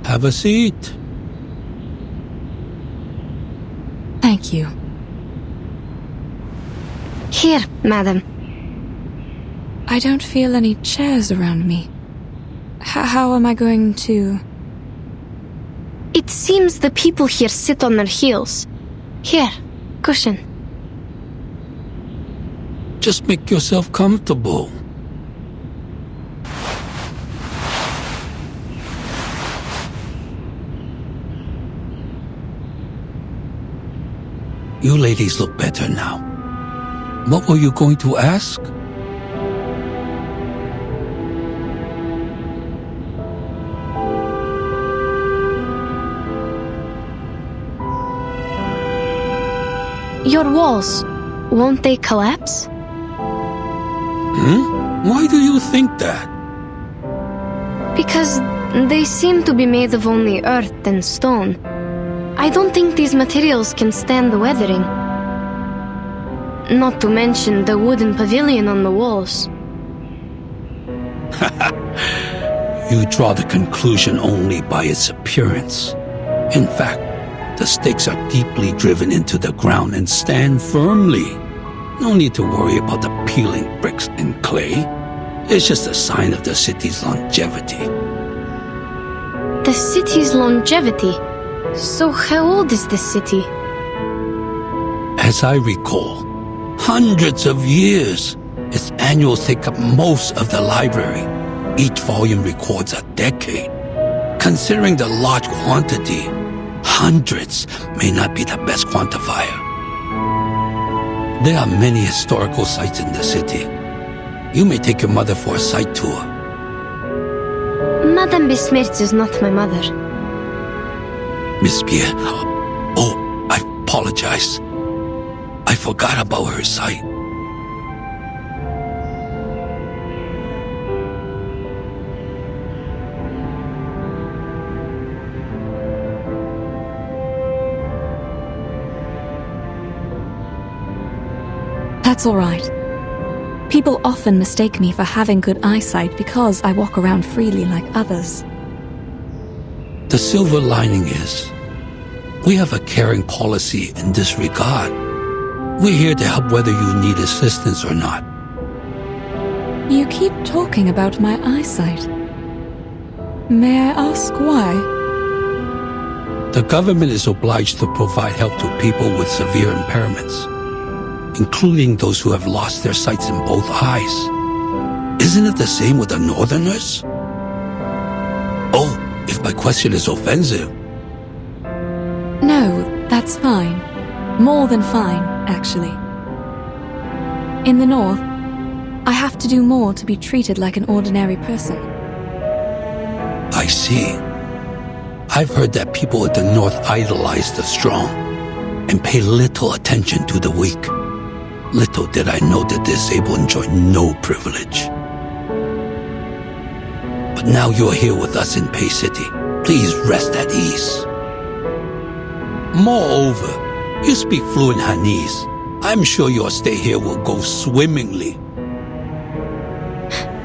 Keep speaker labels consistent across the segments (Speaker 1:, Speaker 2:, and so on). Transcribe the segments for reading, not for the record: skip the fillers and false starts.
Speaker 1: Have a seat.
Speaker 2: Thank you.
Speaker 3: Here, madam.
Speaker 2: I don't feel any chairs around me. How am I going to...
Speaker 3: It seems the people here sit on their heels. Here, cushion.
Speaker 1: Just make yourself comfortable. You ladies look better now. What were you going to ask?
Speaker 3: Your walls, won't they collapse?
Speaker 1: Why do you think that?
Speaker 3: Because they seem to be made of only earth and stone. I don't think these materials can stand the weathering. Not to mention the wooden pavilion on the walls.
Speaker 1: You draw the conclusion only by its appearance. In fact, the stakes are deeply driven into the ground and stand firmly. No need to worry about the peeling bricks and clay. It's just a sign of the city's longevity.
Speaker 3: The city's longevity? So how old is this city?
Speaker 1: As I recall, hundreds of years. Its annuals take up most of the library. Each volume records a decade. Considering the large quantity, hundreds may not be the best quantifier. There are many historical sites in the city. You may take your mother for a site tour.
Speaker 3: Madame Besmirch is not my mother.
Speaker 1: Miss Pierre, oh, I apologize. I forgot about her sight.
Speaker 2: That's all right. People often mistake me for having good eyesight because I walk around freely like others.
Speaker 1: The silver lining is, we have a caring policy in this regard. We're here to help whether you need assistance or not.
Speaker 2: You keep talking about my eyesight. May I ask why?
Speaker 1: The government is obliged to provide help to people with severe impairments, including those who have lost their sights in both eyes. Isn't it the same with the Northerners? Oh, if my question is offensive.
Speaker 2: No, that's fine. More than fine, actually. In the North, I have to do more to be treated like an ordinary person.
Speaker 1: I see. I've heard that people at the North idolize the strong and pay little attention to the weak. Little did I know the disabled enjoy no privilege. But now you're here with us in Pei City. Please rest at ease. Moreover, you speak fluent Hanese. I'm sure your stay here will go swimmingly.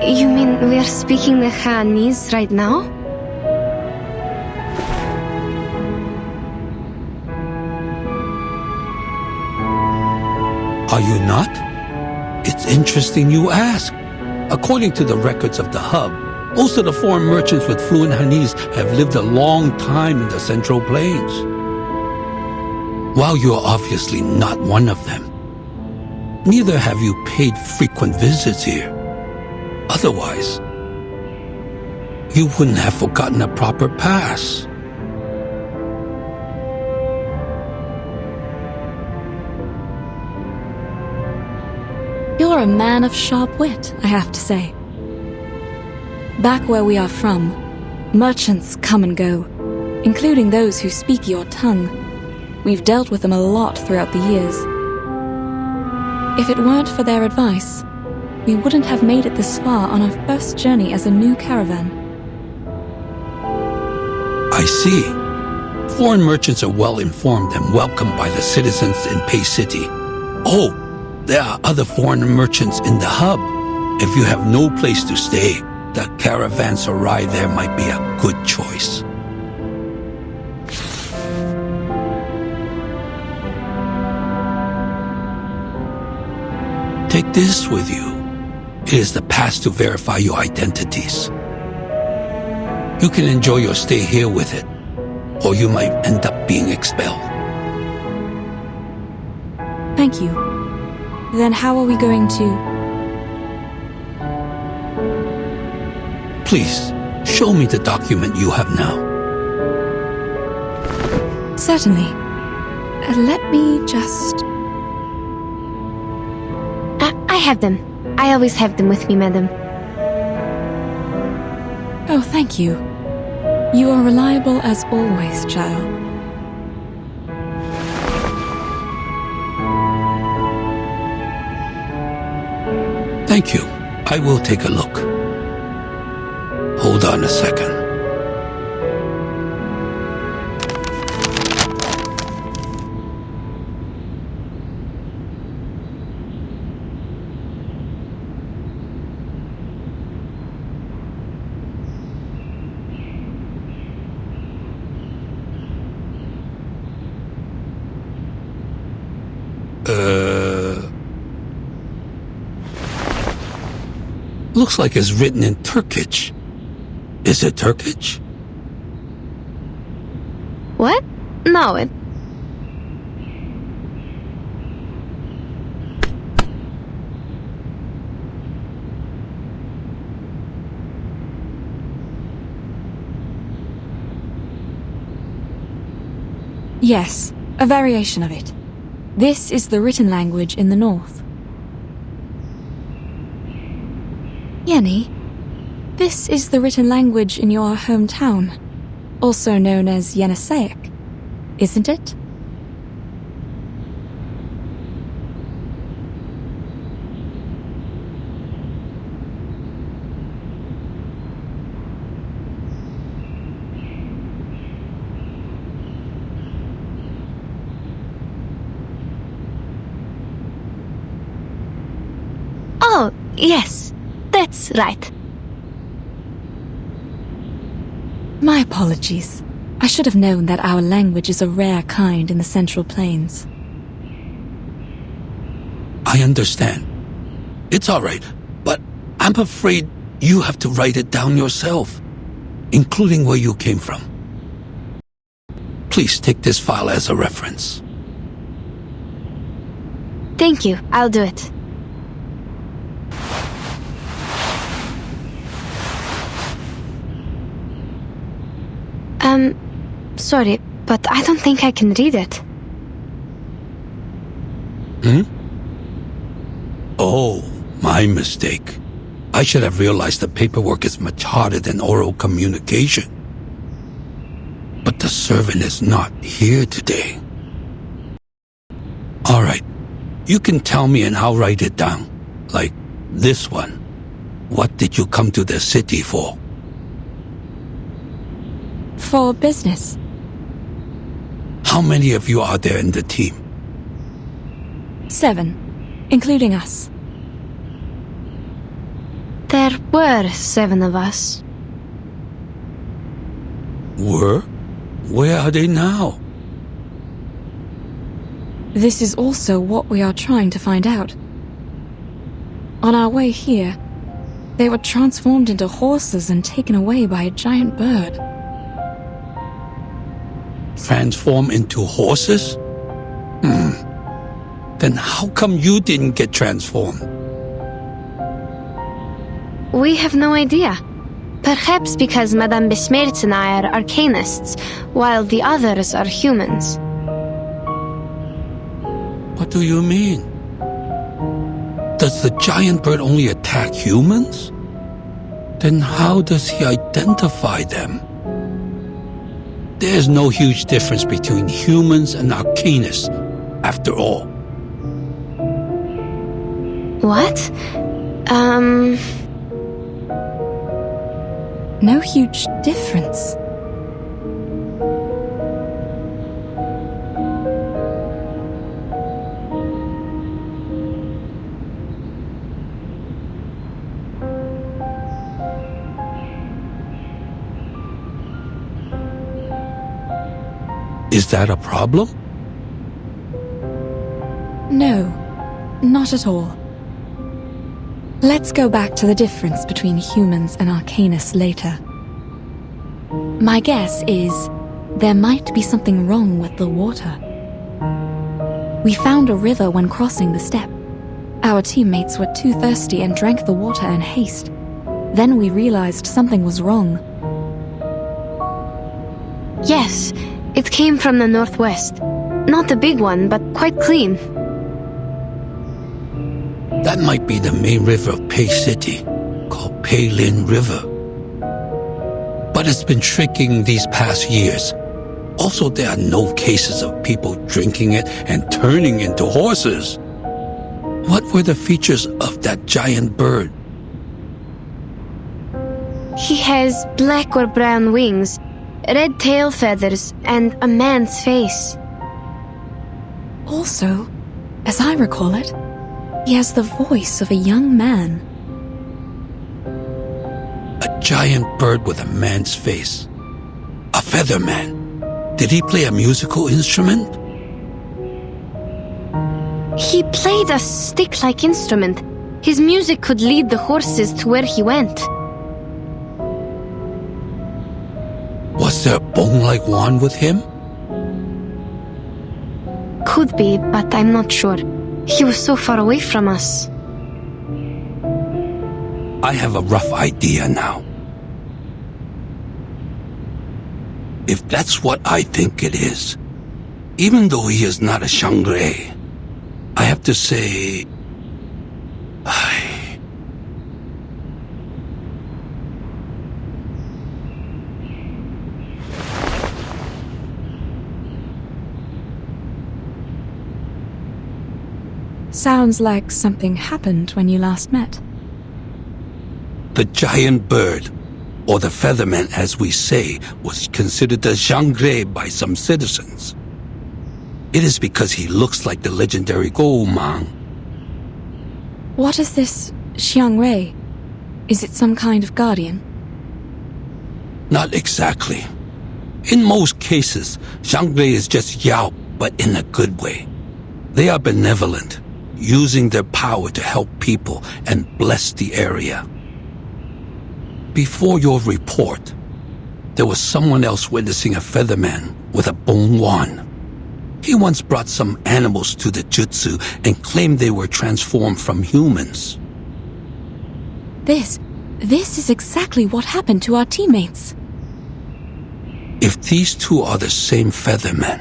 Speaker 3: You mean we're speaking the Hanese right now?
Speaker 1: Are you not? It's interesting you ask. According to the records of the hub, most of the foreign merchants with fluent Hanese have lived a long time in the Central Plains. While you are obviously not one of them, neither have you paid frequent visits here. Otherwise, you wouldn't have forgotten a proper pass.
Speaker 2: You're a man of sharp wit, I have to say. Back where we are from, merchants come and go, including those who speak your tongue. We've dealt with them a lot throughout the years. If it weren't for their advice, we wouldn't have made it this far on our first journey as a new caravan.
Speaker 1: I see. Foreign merchants are well informed and welcomed by the citizens in Pei City. Oh, there are other foreign merchants in the hub. If you have no place to stay, the caravanserai there might be a good choice. Take this with you. It is the pass to verify your identities. You can enjoy your stay here with it, or you might end up being expelled.
Speaker 2: Thank you. Then how are we going to...
Speaker 1: Please, show me the document you have now.
Speaker 2: Certainly. Let me just...
Speaker 3: I have them. I always have them with me, madam.
Speaker 2: Oh, thank you. You are reliable as always, child.
Speaker 1: Thank you. I will take a look. Hold on a second. Looks like it's written in Turkish. Is it Turkish?
Speaker 3: What? No, it...
Speaker 2: Yes, a variation of it. This is the written language in the north. Yenny, this is the written language in your hometown, also known as Yeniseic, isn't it?
Speaker 3: Oh, yes. That's right.
Speaker 2: My apologies. I should have known that our language is a rare kind in the Central Plains.
Speaker 1: I understand. It's all right, but I'm afraid you have to write it down yourself, including where you came from. Please take this file as a reference.
Speaker 3: Thank you. I'll do it. Sorry, but I don't think I can read it.
Speaker 1: Oh, my mistake. I should have realized the paperwork is much harder than oral communication. But the servant is not here today. All right, you can tell me and I'll write it down. Like this one. What did you come to the city for?
Speaker 2: For business.
Speaker 1: How many of you are there in the team?
Speaker 2: 7, including us.
Speaker 3: There were 7 of us.
Speaker 1: Were? Where are they now?
Speaker 2: This is also what we are trying to find out. On our way here, they were transformed into horses and taken away by a giant bird.
Speaker 1: Transform into horses? Then how come you didn't get transformed?
Speaker 3: We have no idea. Perhaps because Madame Besmertz and I are arcanists, while the others are humans.
Speaker 1: What do you mean? Does the giant bird only attack humans? Then how does he identify them? There's no huge difference between humans and arcanists, after all.
Speaker 3: What?
Speaker 2: No huge difference.
Speaker 1: Is that a problem?
Speaker 2: No, not at all. Let's go back to the difference between humans and Arcanists later. My guess is there might be something wrong with the water. We found a river when crossing the steppe. Our teammates were too thirsty and drank the water in haste. Then we realized something was wrong.
Speaker 3: Yes, it came from the northwest. Not a big one, but quite clean.
Speaker 1: That might be the main river of Pei City, called Pei Lin River. But it's been shrinking these past years. Also, there are no cases of people drinking it and turning into horses. What were the features of that giant bird?
Speaker 3: He has black or brown wings, red tail feathers, and a man's face.
Speaker 2: Also, as I recall it, he has the voice of a young man.
Speaker 1: A giant bird with a man's face. A feather man. Did he play a musical instrument?
Speaker 3: He played a stick-like instrument. His music could lead the horses to where he went.
Speaker 1: Was there a bone-like wand with him?
Speaker 3: Could be, but I'm not sure. He was so far away from us.
Speaker 1: I have a rough idea now. If that's what I think it is, even though he is not a Shangre, I have to say,
Speaker 2: Sounds like something happened when you last met.
Speaker 1: the giant bird, or the featherman as we say, was considered a Shangre by some citizens. It is because he looks like the legendary Goumang.
Speaker 2: What is this Xiangrei? Is it some kind of guardian?
Speaker 1: Not exactly. In most cases, Shangre is just Yao, but in a good way. They are benevolent, using their power to help people and bless the area. Before your report, there was someone else witnessing a featherman with a bone wand. He once brought some animals to the jutsu and claimed they were transformed from humans.
Speaker 2: This is exactly what happened to our teammates.
Speaker 1: If these two are the same feathermen,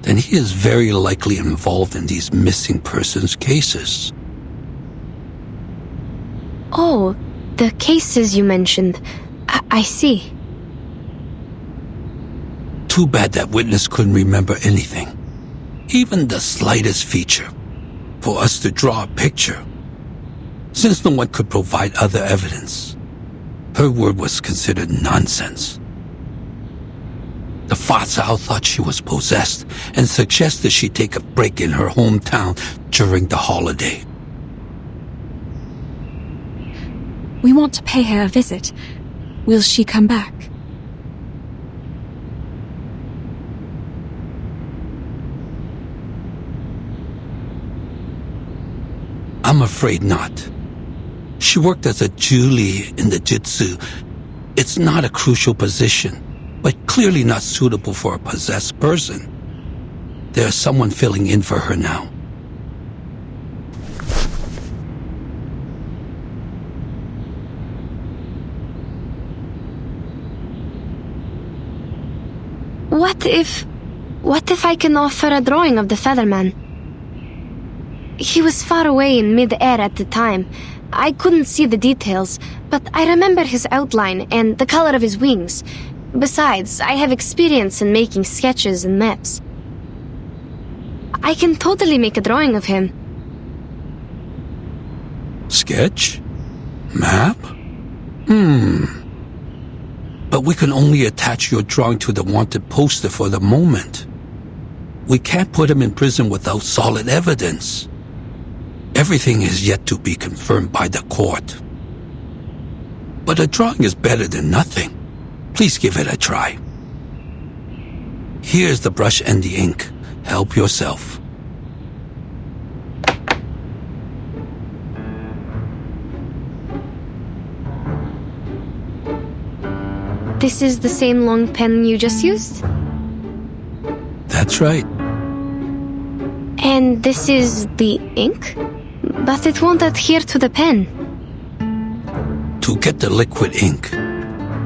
Speaker 1: then he is very likely involved in these missing persons cases.
Speaker 3: Oh, the cases you mentioned. I see.
Speaker 1: Too bad that witness couldn't remember anything, even the slightest feature, for us to draw a picture. Since no one could provide other evidence, her word was considered nonsense. The Fa Cao thought she was possessed and suggested she take a break in her hometown during the holiday.
Speaker 2: We want to pay her a visit. Will she come back?
Speaker 1: I'm afraid not. She worked as a Julie in the Jitsu. It's not a crucial position, but clearly not suitable for a possessed person. There's someone filling in for her now.
Speaker 3: What if I can offer a drawing of the Featherman? He was far away in mid-air at the time. I couldn't see the details, but I remember his outline and the color of his wings. Besides, I have experience in making sketches and maps. I can totally make a drawing of him.
Speaker 1: Sketch? Map? But we can only attach your drawing to the wanted poster for the moment. We can't put him in prison without solid evidence. Everything is yet to be confirmed by the court. But a drawing is better than nothing. Please give it a try. Here's the brush and the ink. Help yourself.
Speaker 3: This is the same long pen you just used?
Speaker 1: That's right.
Speaker 3: And this is the ink? But it won't adhere to the pen.
Speaker 1: To get the liquid ink,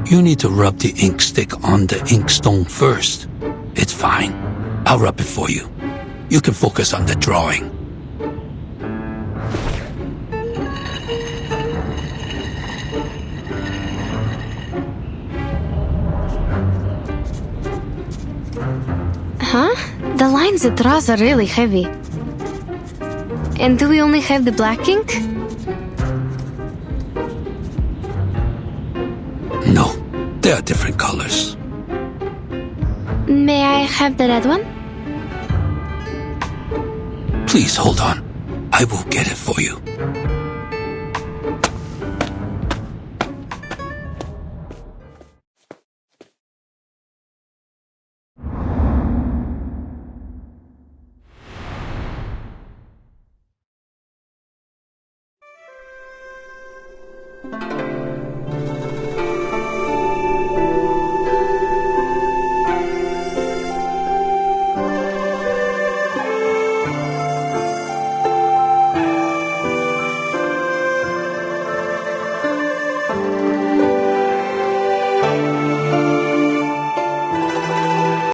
Speaker 1: you need to rub the ink stick on the inkstone first. It's fine. I'll rub it for you. You can focus on the drawing.
Speaker 3: Huh? The lines it draws are really heavy. And do we only have the black ink?
Speaker 1: No, there are different colors.
Speaker 3: May I have the red one?
Speaker 1: Please hold on. I will get it for you.